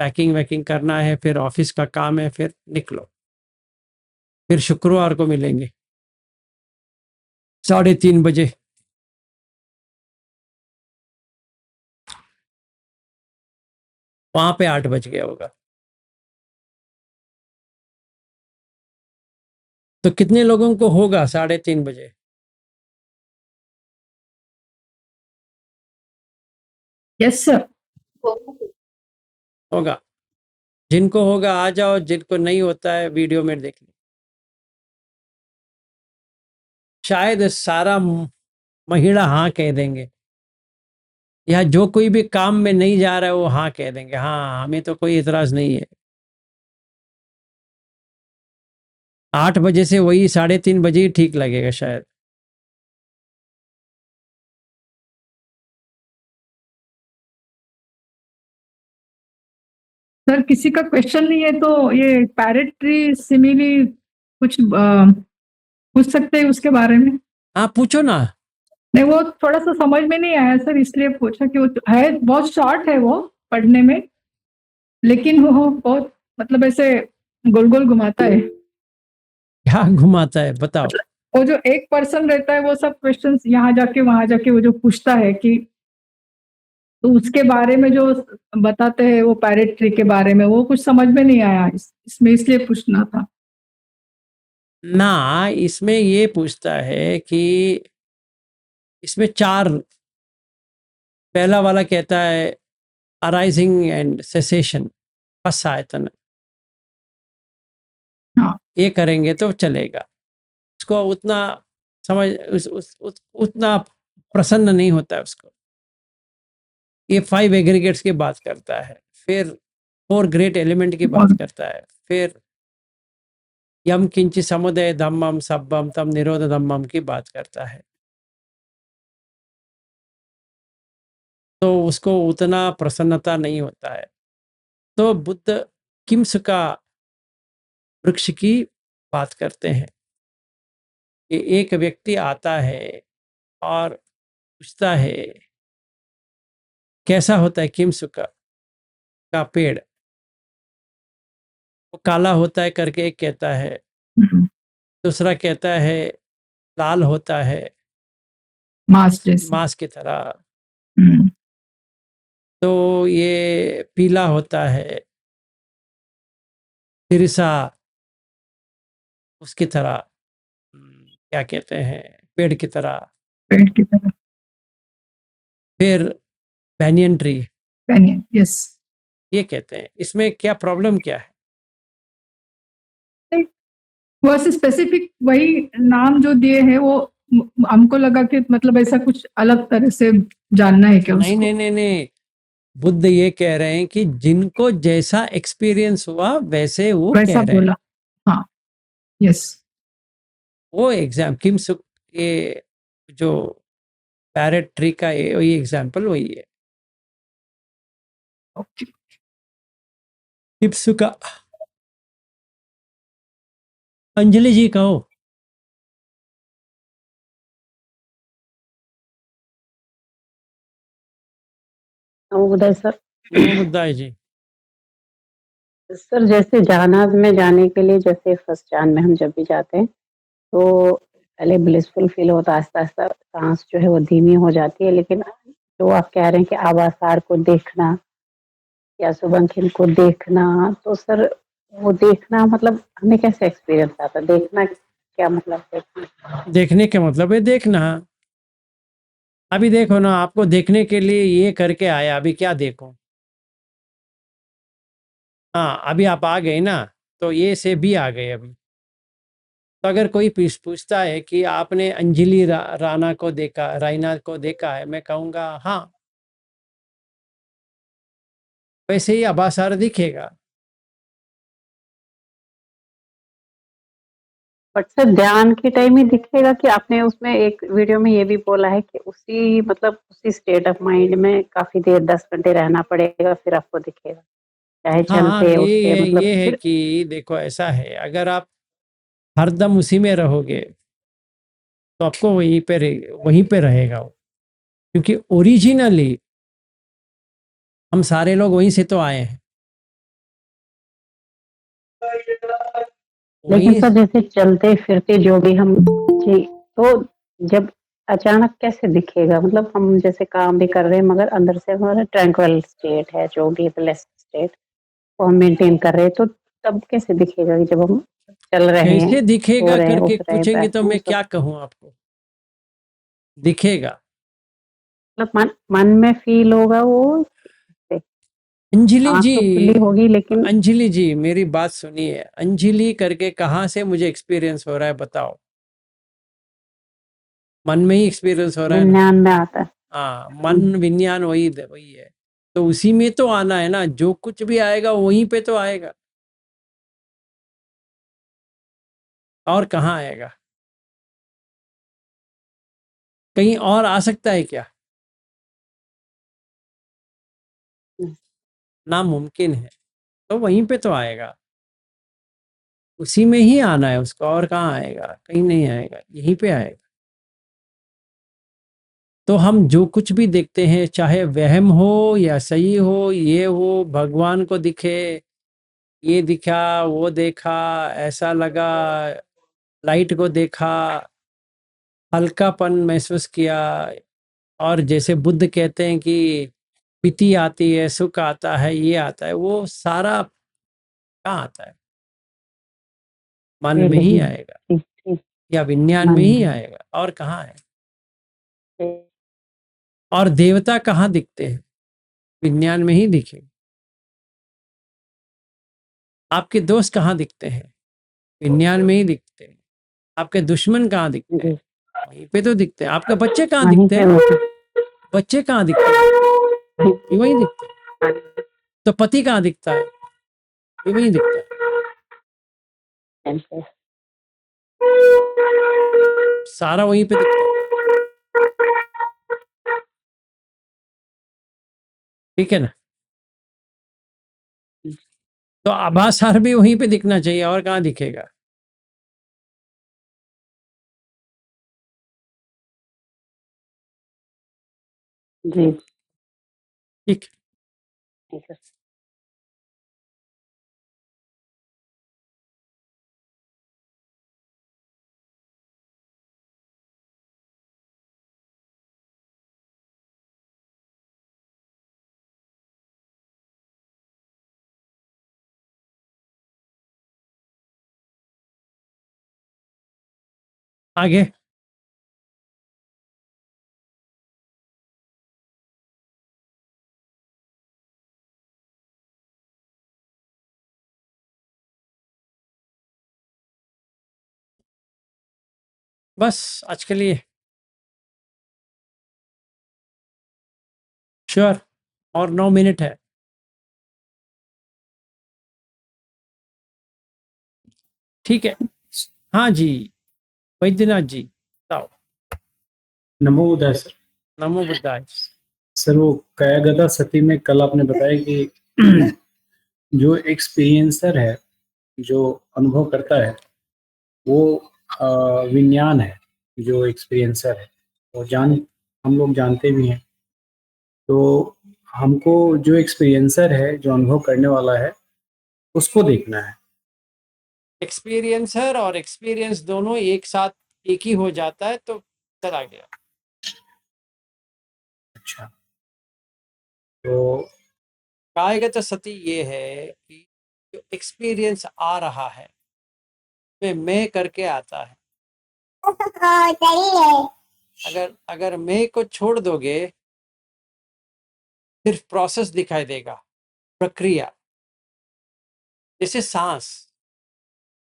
पैकिंग वैकिंग करना है, फिर ऑफिस का काम है, फिर निकलो, फिर शुक्रवार को मिलेंगे 3:30 बजे। वहां पे 8 बज गया होगा। तो कितने लोगों को होगा 3:30 बजे? Yes sir. होगा, जिनको होगा आ जाओ, जिनको नहीं होता है वीडियो में देख लो। शायद सारा महिला हाँ कह देंगे, या जो कोई भी काम में नहीं जा रहा है वो हाँ कह देंगे, हाँ हमें तो कोई इतराज नहीं है। 8 बजे से वही 3:30 बजे ही ठीक लगेगा शायद। सर किसी का क्वेश्चन नहीं है तो ये पैरेट ट्री सिमिली कुछ पूछ सकते हैं उसके बारे में? हाँ पूछो ना। नहीं वो थोड़ा सा समझ में नहीं आया सर, इसलिए पूछा कि वो है बहुत शॉर्ट है वो पढ़ने में, लेकिन वो बहुत मतलब ऐसे गोल गोल घुमाता है। क्या घुमाता है बताओ? वो जो एक पर्सन रहता है वो सब क्वेश्चंस यहाँ जाके वहां जाके वो जो पूछता है कि, तो उसके बारे में जो बताते हैं वो पैरेट ट्री के बारे में, वो कुछ समझ में नहीं आया इसमें, इसलिए पूछना था। ना, इसमें ये पूछता है कि इसमें 4, पहला वाला कहता है अराइजिंग एंड सेसेशन, फर्स्ट आयतन, हाँ। ये करेंगे तो चलेगा। उसको उतना समझ उतना प्रसन्न नहीं होता है उसको। ये 5 एग्रीगेट्स की बात करता है, फिर 4 ग्रेट एलिमेंट की बात करता है, फिर यम किंची समुदय धम्मम सब्बम तम निरोध धम्मम की बात करता है। तो उसको उतना प्रसन्नता नहीं होता है। तो बुद्ध किम्स का वृक्ष की बात करते हैं कि एक व्यक्ति आता है और पूछता है कैसा होता है किम्स का पेड़, वो काला होता है करके एक कहता है, दूसरा कहता है लाल होता है मास जैसे। मांस की तरह, हम्म, तो ये पीला होता है तिरसा उसकी तरह, क्या कहते हैं पेड़ की तरह। पेड़ की तरह। फिर बैनियन ट्री, यस। ये कहते हैं। इसमें क्या प्रॉब्लम क्या है? बस स्पेसिफिक वही नाम जो दिए हैं वो हमको लगा कि मतलब ऐसा कुछ अलग तरह से जानना है क्या नहीं उसको? नहीं नहीं नहीं, बुद्ध ये कह रहे हैं कि जिनको जैसा एक्सपीरियंस हुआ वैसे वो वैसा कह रहे हैं। बोला। हाँ। यस। वो एग्जाम किम्स, ये जो पैरेट ट्री का वही एग्जाम्पल वही है। ओके। किम्स का। अंजलि जी कहो। उदय सर। नमोबुद्धाय जी। सर जैसे जहानाज में जाने के लिए, जैसे फर्स्ट जान में हम जब भी जाते हैं तो पहले ब्लिसफुल फील होता है, आस्ता आस्ता सांस जो है वो धीमी हो जाती है, लेकिन जो आप कह रहे हैं कि आवासार को देखना या सुबंखिन को देखना, तो सर वो देखना मतलब हमें कैसे एक्सपीरियंस आता है? देखना क्या मतलब? देखने के मतलब है देखना। अभी देखो ना, आपको देखने के लिए ये करके आया, अभी क्या देखो? हाँ अभी आप आ गए ना, तो ये से भी आ गए अभी। तो अगर कोई पूछता है कि आपने अंजलि राणा को देखा, रायना को देखा है, मैं कहूँगा हाँ, वैसे ही आभासार दिखेगा। बट सर ध्यान के टाइम ही दिखेगा कि आपने उसमें एक वीडियो में ये भी बोला है कि उसी मतलब उसी स्टेट ऑफ माइंड में काफी देर 10 घंटे रहना पड़ेगा फिर आपको दिखेगा? चाहे हाँ हाँ, चलते उठते मतलब ये है फिर कि देखो ऐसा है, अगर आप हरदम उसी में रहोगे तो आपको वहीं पे रहेगा वो, क्योंकि ओरिजिनली हम सारे लोग वहीं से तो आए हैं, लेकिन वहीं। सर जैसे चलते फिरते जो भी हम जी, तो जब अचानक कैसे दिखेगा, मतलब हम जैसे काम भी कर रहे हैं मगर अंदर से हमारा ट्रैंक्विल स्टेट है, जो भी ब्लेस स्टेट वो हम मेंटेन कर रहे हैं, तो तब कैसे दिखेगा कि जब हम चल रहे हैं, कैसे सो दिखेगा रहे हैं, करके उठ रहे हैं, पूछेंगे बैठ तो रहे हैं, मैं सब क्या कहूँ आपको। दिखेगा, मतलब मन में फील होगा वो, अंजलि आंख जी, तो खुली होगी लेकिन अंजलि जी मेरी बात सुनिए। अंजलि करके कहाँ से मुझे एक्सपीरियंस हो रहा है बताओ? मन में ही एक्सपीरियंस हो रहा है ना। विज्ञान में आता है। हाँ, मन विज्ञान वही वही है, तो उसी में तो आना है ना, जो कुछ भी आएगा वहीं पे तो आएगा, और कहाँ आएगा? कहीं और आ सकता है क्या? नामुमकिन है, तो वहीं पे तो आएगा, उसी में ही आना है उसको, और कहाँ आएगा? कहीं नहीं आएगा, यहीं पे आएगा। तो हम जो कुछ भी देखते हैं, चाहे वहम हो या सही हो, ये हो, भगवान को दिखे, ये दिखा, वो देखा, ऐसा लगा, लाइट को देखा, हल्कापन महसूस किया, और जैसे बुद्ध कहते हैं कि पीति आती है, सुख आता है, ये आता है, वो सारा कहाँ आता है? मन में ही फीलिंग आएगा, ठीक ठीक या विज्ञान में मन ही में आएगा, और कहाँ है? ठीक, और देवता कहाँ दिखते हैं? विज्ञान में ही दिखे। आपके दोस्त कहाँ दिखते हैं? विज्ञान में ही दिखते हैं। आपके दुश्मन कहाँ दिखते हैं? जी वहीं पे तो दिखते हैं। आपके बच्चे कहाँ वहीं दिखते पे हैं? होता बच्चे कहाँ दिखते हैं? ये वहीं दिखते हैं। तो पति कहाँ दिखता है? ये वहीं दिखता है। है। सारा वहीं पे दिखता है, ठीक है ना? तो आभासार भी वहीं पे दिखना चाहिए, और कहाँ दिखेगा? जी ठीक। ठीक है। आगे बस आज के लिए श्योर, और 9 मिनट है। ठीक है। हाँ जी, वैद्यनाथ जी बताओ। नमो बुद्धाय सर। नमो बुद्धाय। सर वो कायागता सती में कल आपने बताया कि जो एक्सपीरियंसर है, जो अनुभव करता है, वो विज्ञान है। जो एक्सपीरियंसर है वो हम लोग जानते भी हैं। तो हमको जो एक्सपीरियंसर है, जो अनुभव करने वाला है, उसको देखना है। एक्सपीरियंसर और एक्सपीरियंस दोनों एक साथ एक ही हो जाता है तो चला गया। अच्छा, तो कायगत सती ये है कि जो एक्सपीरियंस आ रहा है वे मैं करके आता है। अगर अगर मैं को छोड़ दोगे, सिर्फ प्रोसेस दिखाई देगा, प्रक्रिया। जैसे सांस,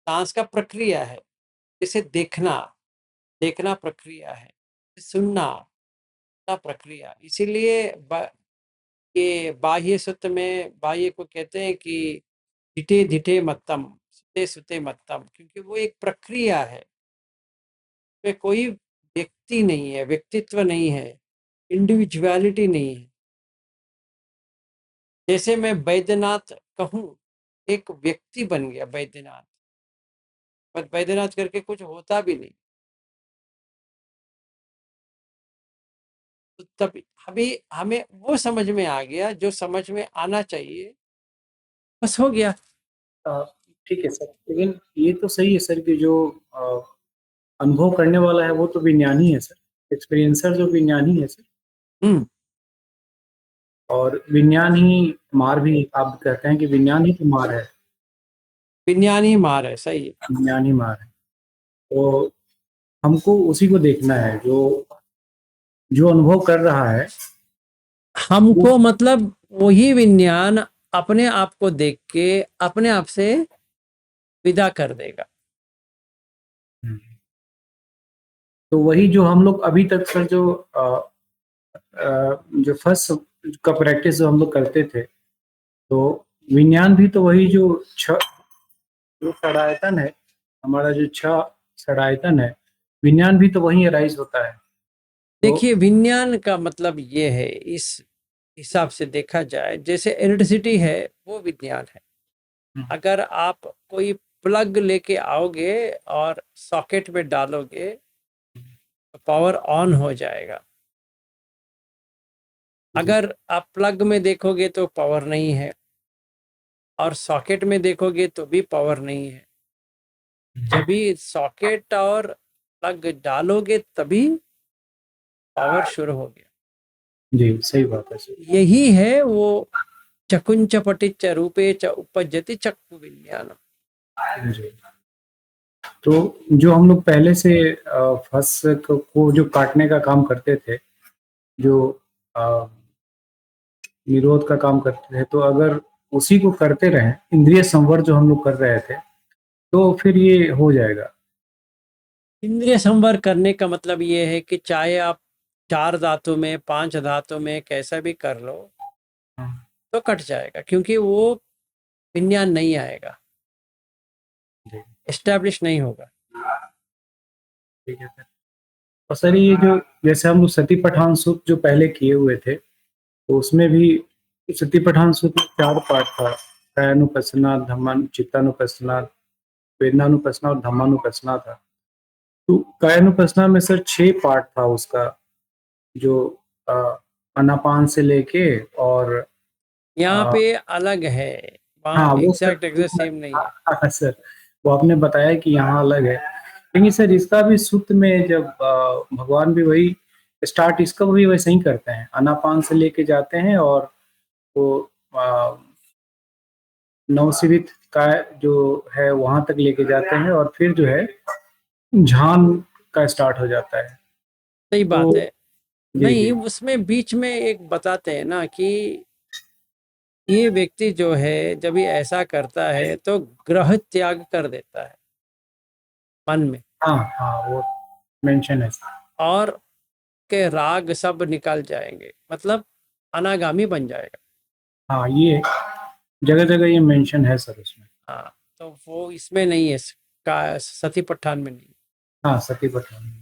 सांस का प्रक्रिया है। जैसे देखना, देखना प्रक्रिया है। सुनना ना प्रक्रिया। इसीलिए ये बाह्य सूत्र में बाह्य को कहते हैं कि धिटे धिटे मत्तम, सुते सुते मत्तम, क्योंकि वो एक प्रक्रिया है। वे कोई व्यक्ति नहीं है, व्यक्तित्व नहीं है, इंडिविजुअलिटी नहीं है। जैसे मैं बैद्यनाथ कहूँ, एक व्यक्ति बन गया बैद्यनाथ, पर बैद्यनाथ करके कुछ होता भी नहीं। तो तब अभी हमें वो समझ में आ गया जो समझ में आना चाहिए, बस हो गया। ठीक है सर, लेकिन ये तो सही है सर कि जो अनुभव करने वाला है वो तो विज्ञानी है सर, एक्सपीरियंसर जो विज्ञानी है सर, हम्म और विज्ञान ही मार भी आप कहते हैं कि विज्ञान ही तो मार है, विज्ञान ही मार है, सही है। विज्ञान ही मार है। तो हमको उसी को देखना है जो जो अनुभव कर रहा है। हमको मतलब वही विज्ञान अपने आप को देख के अपने आप से विदा कर देगा। तो वही जो हम लोग अभी तक सर जो फर्स्ट का प्रैक्टिस जो हम लोग करते थे, तो विज्ञान भी तो वही जो जो षडायतन है, हमारा जो षडायतन है, विज्ञान भी तो वही अराइज होता है। देखिए, विज्ञान का मतलब ये है, इस हिसाब से देखा जाए, जैसे इलेक्ट्रिसिटी है वो विज्ञान है। अगर आप कोई प्लग लेके आओगे और सॉकेट में डालोगे तो पावर ऑन हो जाएगा। अगर आप प्लग में देखोगे तो पावर नहीं है, और सॉकेट में देखोगे तो भी पावर नहीं है। जब भी सॉकेट और प्लग डालोगे तभी पावर शुरू हो गया। जी सही बात है सर। यही है वो चकुंच पटिच रूपे च उपजति चक्षु विज्ञानम। जी, तो जो हम लोग पहले से फस को जो काटने का काम करते थे, जो निरोध का काम करते थे, तो अगर उसी को करते रहें, इंद्रिय संवर जो हम लोग कर रहे थे, तो फिर ये हो जाएगा। इंद्रिय संवर करने का मतलब ये है कि चाहे आप 4 धातु में 5 धातु में कैसा भी कर लो तो कट जाएगा, क्योंकि वो विज्ञान नहीं आएगा, एस्टैब्लिश नहीं होगा। ठीक है सर। और सर ये जो जैसे हम लोग सती पठान सूत्र जो पहले किए हुए थे, तो उसमें भी सती पठान सूत्र में 4 पार्ट था, कायानुपස්සना, धम्मान चित्तानुपස්සना, वेदनानुपස්සना और धम्मानुपස්සना था। तो कायानुपස්සना में सर 6 पार्ट था उसका, जो अनापान से लेके, और यहाँ पे अलग है, वहाँ हाँ वो एग्जैक्ट सेम नहीं है। हाँ सर, वो आपने बताया कि यहाँ अलग है, लेकिन सर इसका भी सूत्र में जब भगवान भी वही स्टार्ट इसका भी वैसे ही करते हैं, अनापान से लेके जाते हैं और वो नवसीवित का जो है वहां तक लेके जाते हैं, और फिर जो है झान का स्टार्ट हो जाता है। सही बात है। जी, नहीं, जी। उसमें बीच में एक बताते हैं ना कि ये व्यक्ति जो है जब ये ऐसा करता है तो ग्रह त्याग कर देता है मन में, हाँ हाँ वो मेंशन है सर। और के राग सब निकल जाएंगे, मतलब अनागामी बन जाएगा। हाँ ये जगह जगह ये मेंशन है सर उसमें। हाँ, तो वो इसमें नहीं है, का सती पठान में नहीं। हाँ सती पठान।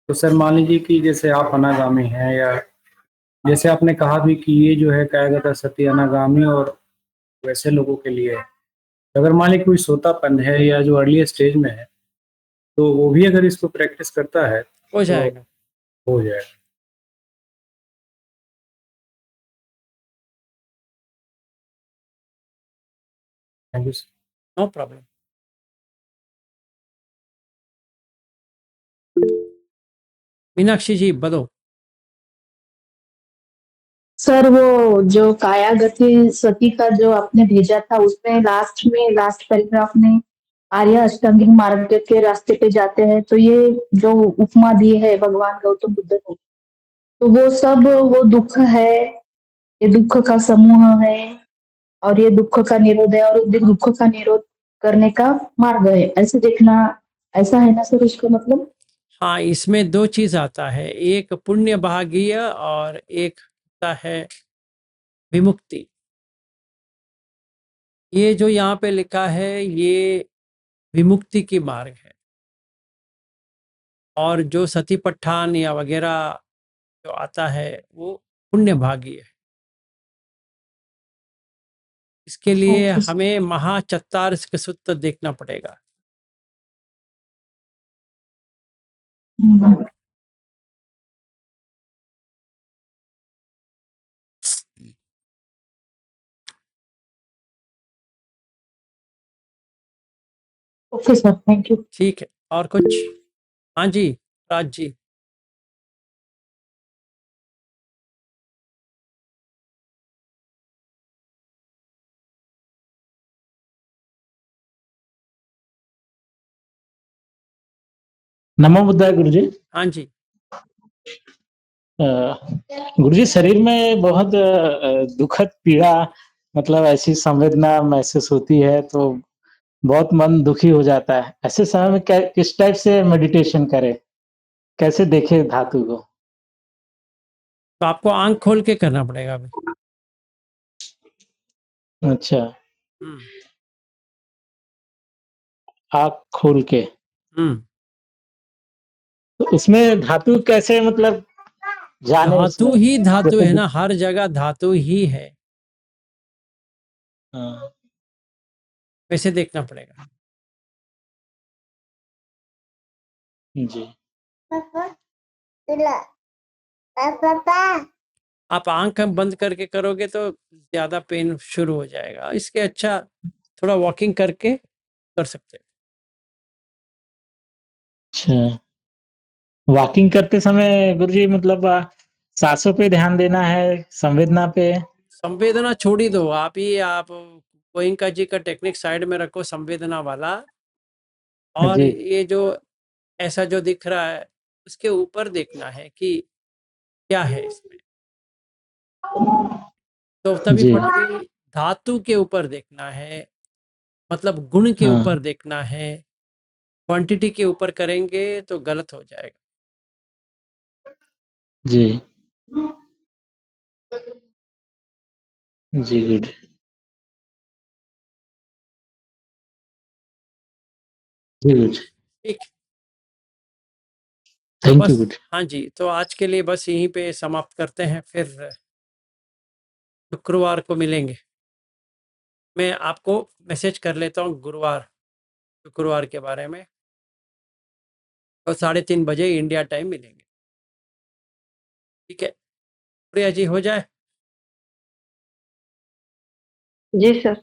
तो सर मान लीजिए कि जैसे आप अनागामी हैं, या जैसे आपने कहा भी कि ये जो है कायगता सती अनागामी और वैसे लोगों के लिए है। अगर मान लीजिए कोई सोतापन है या जो अर्ली स्टेज में है, तो वो भी अगर इसको प्रैक्टिस करता है हो जाएगा। तो हो जाएगा। Thank you sir. No problem. Meenakshi ji बोलो। सर वो जो कायागति सती का जो आपने भेजा था उसमें लास्ट पैराग्राफ में आर्य अष्टांगिक मार्ग के रास्ते पे जाते हैं, तो ये जो उपमा दी है भगवान गौतम बुद्ध ने, तो वो सब वो दुख है, ये दुख का समूह है, और ये दुख का निरोध है, और दुख का निरोध करने का मार्ग है, ऐसे देखना, ऐसा है ना सर उसका मतलब? हाँ, इसमें 2 चीज आता है, एक पुण्य भागीय और एक होता है विमुक्ति। ये जो यहाँ पे लिखा है ये विमुक्ति की मार्ग है, और जो सती पठान या वगैरह जो आता है वो पुण्य भागी है। इसके लिए ओके सर। हमें महाचत्वारिस्क सूत्र देखना पड़ेगा। हम्म, ओके सर, थैंक यू। ठीक है, और कुछ? हाँ जी, राज जी। नमो बुद्धाय गुरुजी। हाँ जी। गुरुजी, शरीर में बहुत दुखद पीड़ा, मतलब ऐसी संवेदना महसूस होती है तो बहुत मन दुखी हो जाता है। ऐसे समय में किस टाइप से मेडिटेशन करें, कैसे देखें धातु को? तो आपको आंख खोल के करना पड़ेगा अभी। अच्छा, हम्म आँख खोल के। हम्म तो उसमें धातु कैसे, मतलब जाने धातु उसमें? ही धातु जैसे है ना, हर जगह धातु ही है, हाँ, वैसे देखना पड़ेगा। जी। आप आंख बंद करके करोगे तो ज्यादा पेन शुरू हो जाएगा, इसके अच्छा थोड़ा वॉकिंग करके कर सकते हैं। अच्छा, वॉकिंग करते समय गुरुजी मतलब सांसों पे ध्यान देना है, संवेदना पे? संवेदना छोड़ ही दो, आप गोयंका जी का टेक्निक साइड में रखो, संवेदना वाला, और जी, ये जो ऐसा जो दिख रहा है उसके ऊपर देखना है कि क्या है इसमें। तो तभी जी, पटवी धातु के ऊपर देखना है, मतलब गुण के हाँ, ऊपर देखना है, क्वांटिटी के ऊपर करेंगे तो गलत हो जाएगा। जी, जी, गुड। जी, गुड। ठीक, तो थैंक यू, बस, गुड। हाँ जी, तो आज के लिए बस यहीं पे समाप्त करते हैं, फिर शुक्रवार को मिलेंगे। मैं आपको मैसेज कर लेता हूँ शुक्रवार के बारे में, और 3:30 बजे इंडिया टाइम मिलेंगे। ठीक है, प्रिया जी, हो जाए? जी सर।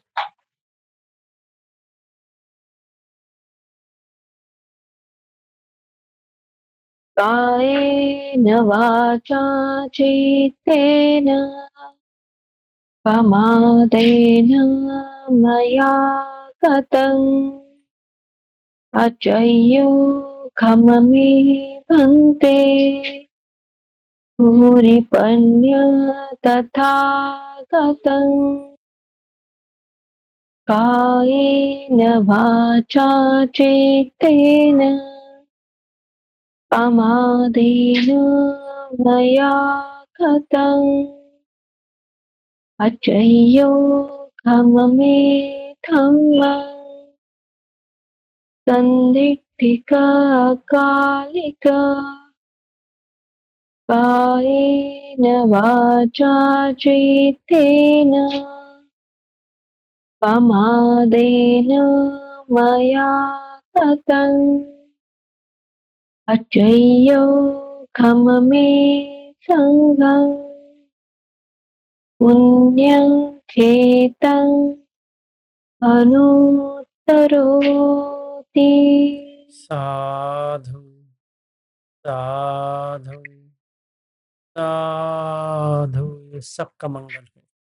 कायेन वाचा चित्तेन प्रमादेन मया गतम् अचय्यो खममे भन्ते भूरिपन्य तथा गतम् कायेन वाचा चित्तेन प्रमादेन मया गतम् अचय्यो खममे धम्मम् सन्दिग्धिका कालिका कायेन वाचा चित्तेन प्रमादेन मया गतम् अचय्यो खममे सङ्गम् पुण्यं खेतम् अनुत्तरोति। साधु साधु साधु, सबका मंगल।